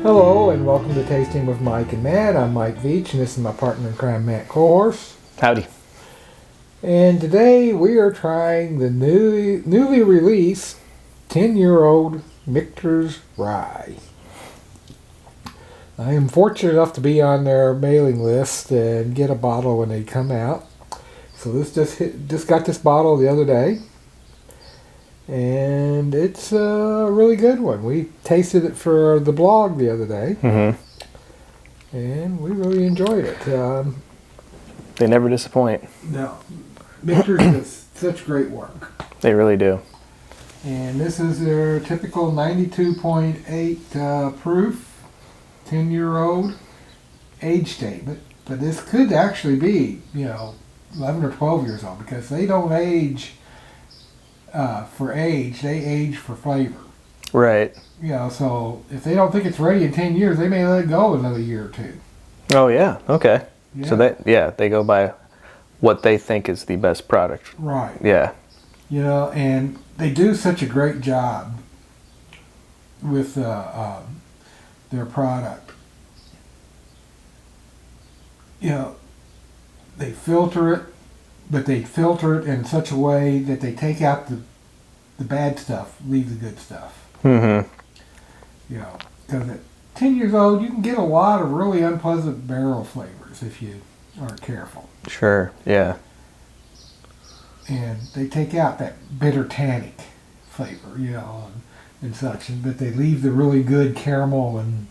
Hello and welcome to Tasting with Mike and Matt. I'm Mike Veach and this is my partner in crime, Matt Kohorst. Howdy. And today we are trying the newly released 10-year-old Michter's Rye. I am fortunate enough to be on their mailing list and get a bottle when they come out. So this just got this bottle the other day. And it's a really good one. We tasted it for the blog the other day. Mm-hmm. And we really enjoyed it. They never disappoint. No. Michter does such great work. They really do. And this is their typical 92.8 proof, 10-year-old age statement. But this could actually be, 11 or 12 years old because they don't age for age, they age for flavor. Right. So if they don't think it's ready in 10 years, they may let it go another year or two. Oh, yeah. Okay. Yeah. So they go by what they think is the best product. Right. Yeah. And they do such a great job with their product. They filter it, but they filter it in such a way that they take out the bad stuff, leave the good stuff. Mm-hmm. Because at 10 years old, you can get a lot of really unpleasant barrel flavors if you aren't careful. Sure, yeah. And they take out that bitter tannic flavor, and such, but they leave the really good caramel and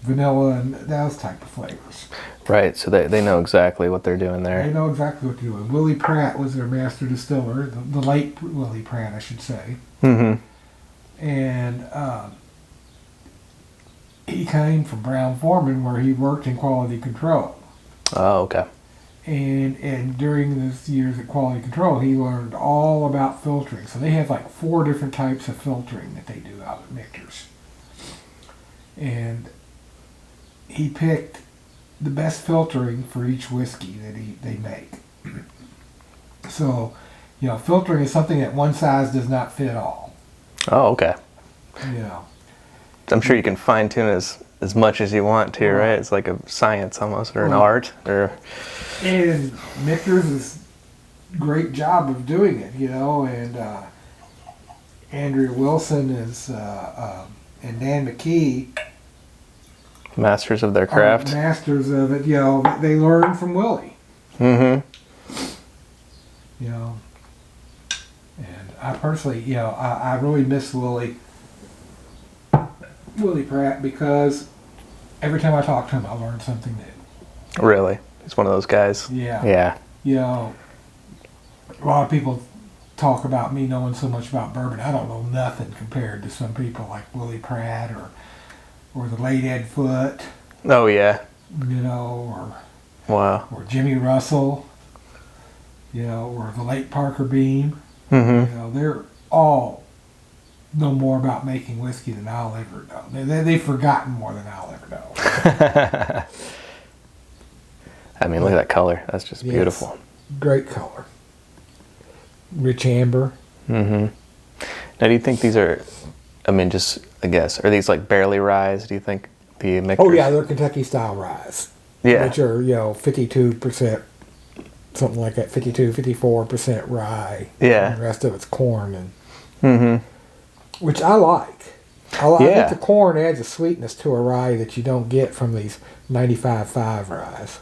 vanilla and those type of flavors. Right, so they know exactly what they're doing there. They know exactly what they're doing. Willie Pratt was their master distiller, the late Willie Pratt, I should say. Mm-hmm. And he came from Brown-Forman, where he worked in quality control. Oh, okay. And during his years at quality control, he learned all about filtering. So they have like 4 different types of filtering that they do out at Michter's. And he picked the best filtering for each whiskey that they make. So, filtering is something that one size does not fit all. Oh, okay. Yeah. I'm sure you can fine tune as much as you want to, right? It's like a science almost, or an art, or. And Michter's is a great job of doing it, and Andrea Wilson is and Dan McKee. Masters of their craft. Masters of it, they learn from Willie. Mm-hmm. And I personally, I really miss Willie Pratt because every time I talk to him, I learn something new. Really? He's one of those guys? Yeah. A lot of people talk about me knowing so much about bourbon. I don't know nothing compared to some people like Willie Pratt or the late Ed Foote. Oh, yeah. Or Jimmy Russell, or the late Parker Beam. Mm-hmm. They're all know more about making whiskey than I'll ever know. They've forgotten more than I'll ever know. I mean, look at that color. That's just beautiful. Great color. Rich amber. Mm-hmm. Now, do you think these are, just a guess, are these like barley ryes, do you think, the Michters? Oh, yeah, they're Kentucky style ryes. Yeah. Which are, 52%, something like that, 54% rye. Yeah. And the rest of it's corn. Mm-hmm. Which I like. I think the corn adds a sweetness to a rye that you don't get from these 95.5 ryes.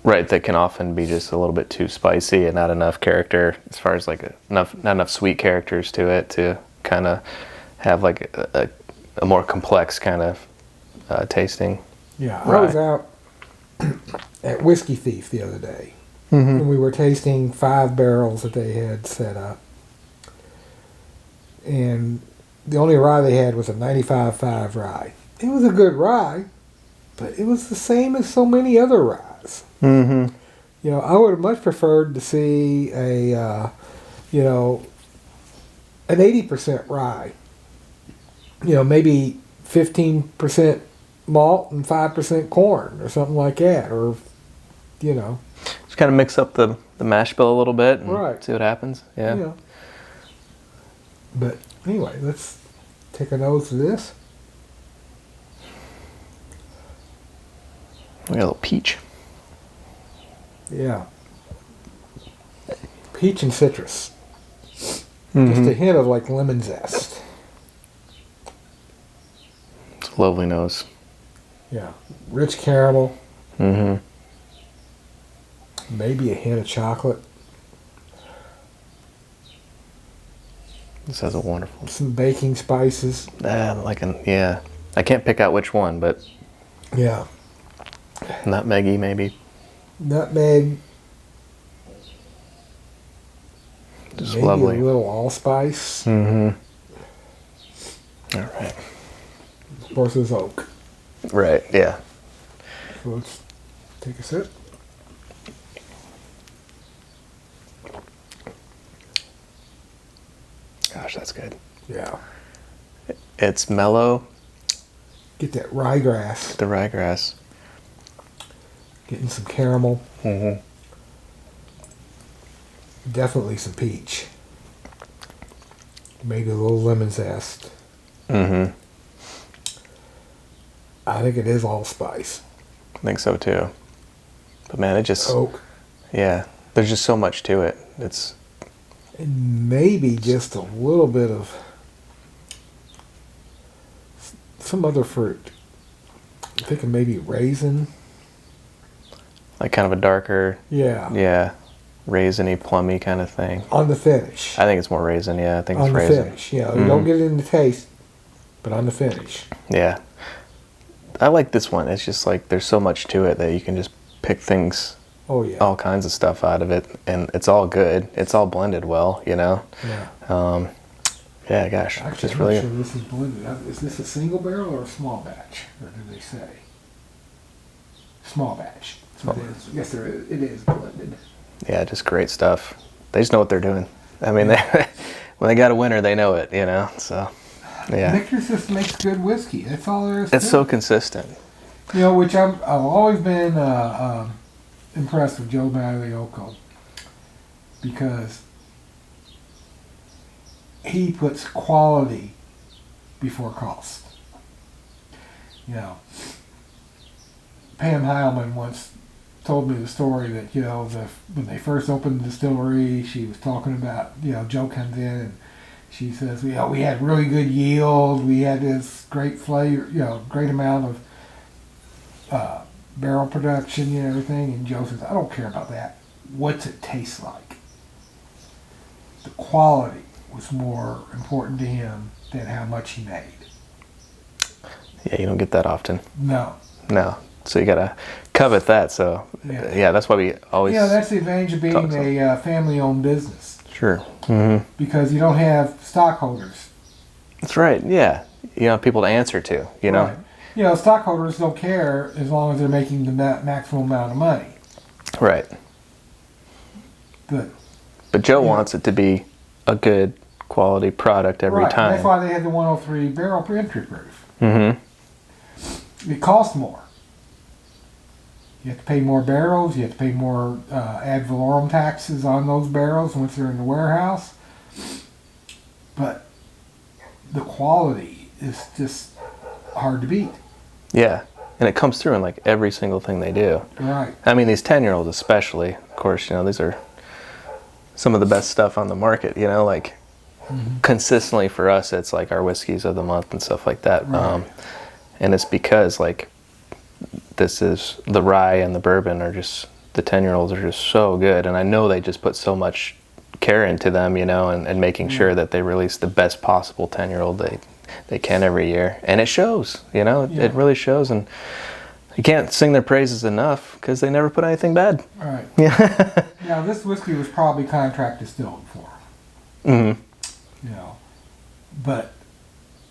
Right, that can often be just a little bit too spicy and not enough character, as far as like not enough sweet characters to it to kind of have like a more complex kind of tasting. Yeah, rye. I was out at Whiskey Thief the other day, mm-hmm. and we were tasting 5 barrels that they had set up. And the only rye they had was a 95.5 rye. It was a good rye, but it was the same as so many other ryes. Mm-hmm. I would have much preferred to see an 80% rye. Maybe 15% malt and 5% corn or something like that, or Just kind of mix up the mash bill a little bit and see what happens. Yeah. But anyway, let's take a nose of this. We got a little peach. Yeah. Peach and citrus. Mm-hmm. Just a hint of like lemon zest. It's a lovely nose. Yeah. Rich caramel. Mm-hmm. Maybe a hint of chocolate. This has a wonderful. Some baking spices. Yeah. I can't pick out which one, but Yeah. nutmeggy maybe. Nutmeg. Just maybe lovely. a little allspice. Mm-hmm. All right. Of course, it's oak. Right. Yeah. So let's take a sip. Gosh, that's good. Yeah. It's mellow. Get that ryegrass. The ryegrass. Getting some caramel. Mm-hmm. Definitely some peach. Maybe a little lemon zest. Mm-hmm. I think it is allspice. I think so too. But man, it just Oak. yeah. There's just so much to it. It's And maybe just a little bit of some other fruit. I'm thinking maybe raisin. like kind of a darker, Yeah. raisiny, plummy kind of thing. On the finish. I think it's more raisin. Yeah, I think On it's the raisin. finish. Yeah. You don't get it in the taste, but on the finish. Yeah. I like this one. It's just like there's so much to it that you can just pick things, Oh yeah. all kinds of stuff out of it, and it's all good. It's all blended well, you know. Yeah. Yeah, gosh, Actually, just I'm really. not sure this is blended. Is this a single barrel or a small batch? Or do they say? Small batch. So it is. Yes, it is blended. Yeah, just great stuff. They just know what they're doing. I mean, when they got a winner, they know it, you know. So, yeah, Michter just makes good whiskey. That's all there is. it's to so it. consistent. You know, which I've always been impressed with Joe Magliocco because he puts quality before cost. You know, Pam Heilman once told me the story that, you know, when they first opened the distillery, she was talking about, you know, Joe comes in and she says, you know, we had really good yield, we had this great flavor, you know, great amount of barrel production and everything, and Joe says, I don't care about that. What's it taste like? The quality was more important to him than how much he made. Yeah, you don't get that often. No. No, so you gotta covet that. So, yeah, that's why we always. Yeah, that's the advantage of being a family-owned business. Sure. Mm-hmm. Because you don't have stockholders. That's right. Yeah, you have people to answer to. You know. Right. You know, stockholders don't care as long as they're making the maximum amount of money. Right. But Joe wants it to be a good quality product every right. time. That's why they had the 103 barrel entry proof. Mm-hmm. It costs more. You have to pay more barrels. You have to pay more ad valorem taxes on those barrels once they're in the warehouse. But the quality is just hard to beat. Yeah, and it comes through in like every single thing they do. Right. I mean, these 10-year-olds especially, of course, you know, these are some of the best stuff on the market, you know, like consistently for us, it's like our whiskeys of the month and stuff like that. Right. And it's because like this is the rye and the bourbon are just, the 10-year-olds are just so good. And I know they just put so much care into them, you know, and making sure that they release the best possible 10-year-old they can every year. And it shows, you know, it really shows. And you can't sing their praises enough because they never put anything bad. Right. Yeah. Now, this whiskey was probably contract distilled for, Mm-hmm. you know, but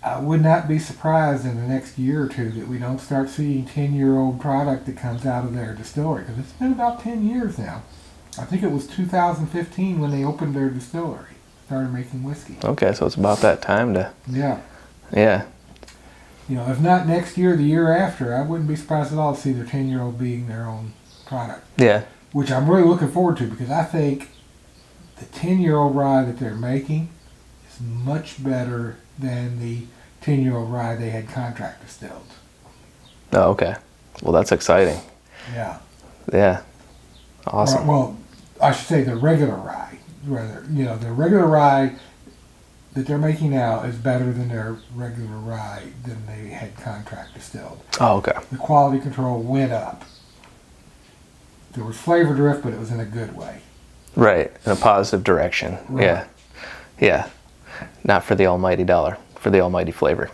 I would not be surprised in the next year or two that we don't start seeing 10-year-old product that comes out of their distillery, because it's been about 10 years now. I think it was 2015 when they opened their distillery, started making whiskey. Okay, so it's about that time to, Yeah. yeah. You know, if not next year, the year after, I wouldn't be surprised at all to see their 10-year-old being their own product. Yeah. Which I'm really looking forward to, because I think the 10-year-old rye that they're making is much better than the 10-year-old rye they had contract distilled. Oh, okay. Well, that's exciting. Yeah. Yeah. Awesome. Well, I should say the regular rye. Rather, the regular rye that they're making now is better than their regular rye than they had contract distilled. Oh, okay. The quality control went up. There was flavor drift, but it was in a good way. Right, in a positive direction. Right. Yeah. Yeah. Not for the almighty dollar, for the almighty flavor.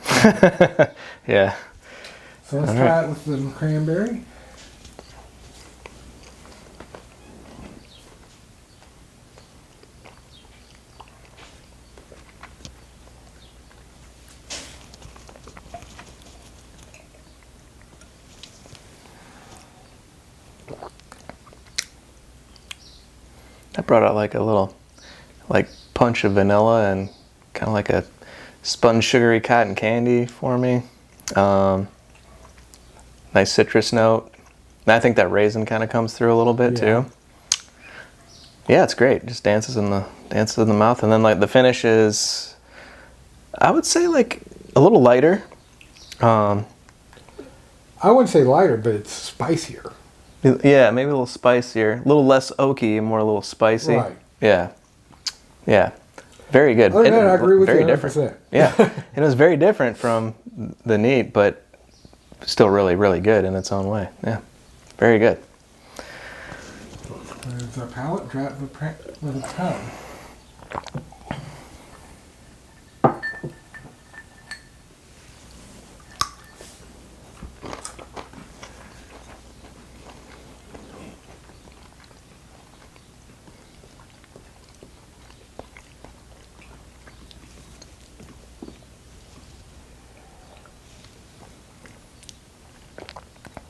Yeah. So let's try it with the cranberry. That brought out like a little, like punch of vanilla and kind of like a spun sugary cotton candy for me. Nice citrus note. And I think that raisin kind of comes through a little bit too. Yeah, it's great. Just dances in the mouth, and then like the finish is, I would say like a little lighter. I wouldn't say lighter, but it's spicier. Yeah, maybe a little spicier, a little less oaky, more a little spicy. Right. Yeah. Yeah. Very good. Other than that, I agree with very you 100%. different. Yeah. It was very different from the neat, but still really, really good in its own way. Yeah. Very good. There's our palate, dry it with a tongue.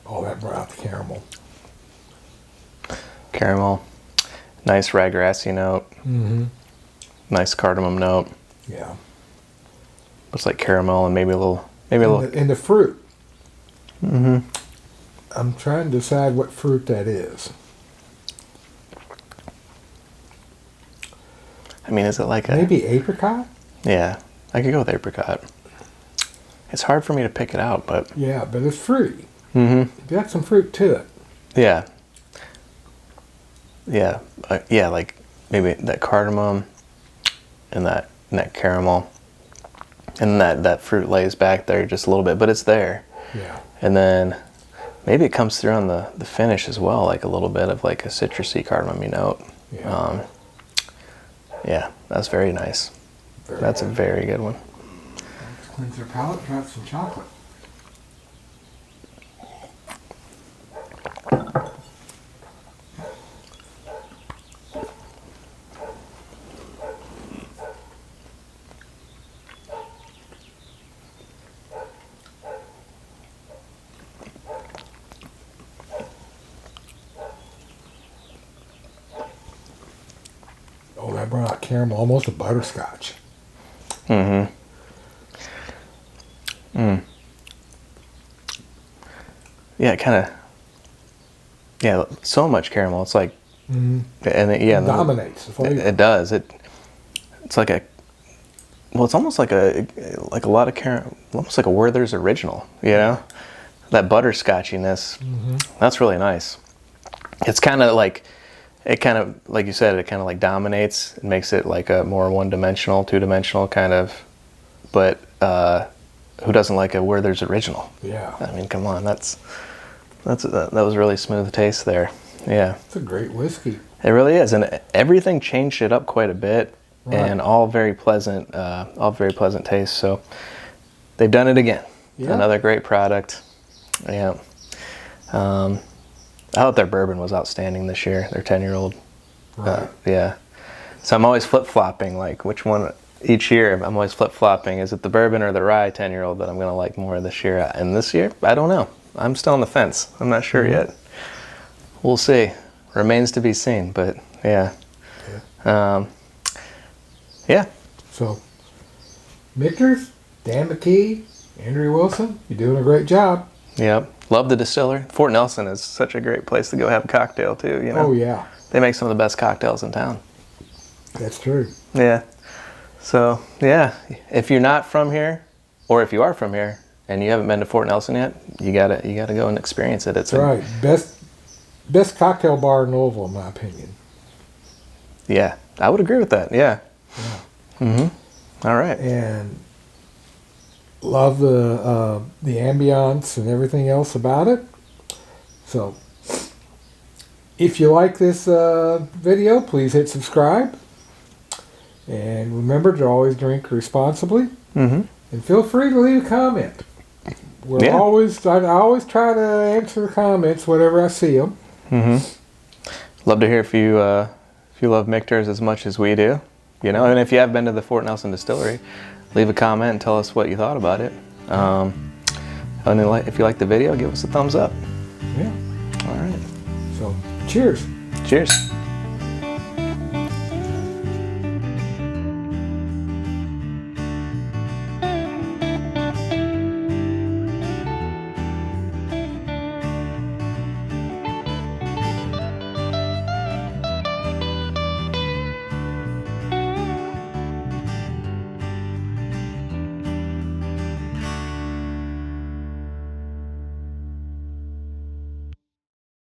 Oh, that brought out the caramel. Caramel. Nice ryegrassy note. Mm-hmm. Nice cardamom note. Yeah. Looks like caramel and maybe a little. And the fruit. Mm-hmm. I'm trying to decide what fruit that is. I mean, is it like a... Maybe apricot? Yeah, I could go with apricot. It's hard for me to pick it out, but... Yeah, but it's fruity. Mm-hmm. It's got some fruit to it. Yeah. Yeah. Yeah, like maybe that cardamom and that caramel. And that fruit lays back there just a little bit, but it's there. Yeah. And then maybe it comes through on the finish as well, like a little bit of like a citrusy cardamom note. Yeah. Yeah, that's very nice. That's a very good one. Let's cleanse our palate, try some chocolate. Oh, that brought out caramel, almost a butterscotch. Mm-hmm. Mm. Yeah, it kind of... Yeah, so much caramel. It's like... Mm-hmm. And it Dominates the flavor. It does. It's like a... Well, it's almost like a lot of caramel... Almost like a Werther's Original, you know? That butterscotchiness. Mm-hmm. That's really nice. It's kind of like... It kind of, like you said, it kind of like dominates. It makes it like a more one-dimensional, two-dimensional kind of... But who doesn't like a Werther's Original? Yeah. I mean, come on. That was really smooth taste there. Yeah. It's a great whiskey. It really is, and everything changed it up quite a bit, Right. and all very pleasant taste. So they've done it again. Yeah. Another great product. Yeah. I thought their bourbon was outstanding this year. Their 10-year-old. Right. Yeah. So I'm always flip-flopping, like which one each year. I'm always flip-flopping. Is it the bourbon or the rye 10-year-old that I'm going to like more this year? And this year, I don't know. I'm still on the fence. I'm not sure yet. We'll see. Remains to be seen, but yeah. Yeah. So, Michter's, Dan McKee, Andrea Wilson, you're doing a great job. Yep. Love the distiller. Fort Nelson is such a great place to go have a cocktail too, you know. Oh, yeah. They make some of the best cocktails in town. That's true. Yeah. So, yeah, if you're not from here, or if you are from here and you haven't been to Fort Nelson yet, you gotta go and experience it. It's That's right. best cocktail bar in Louisville, in my opinion. Yeah, I would agree with that. Yeah. Yeah. Mm-hmm. All right. And love the ambiance and everything else about it. So, if you like this video, please hit subscribe. And remember to always drink responsibly. Mm-hmm. And feel free to leave a comment. I always try to answer comments whenever I see them. Mm-hmm. Love to hear if you love Michter's as much as we do. You know, and if you have been to the Fort Nelson Distillery, leave a comment and tell us what you thought about it. And if you like the video, give us a thumbs up. Yeah. All right. So, cheers. Cheers.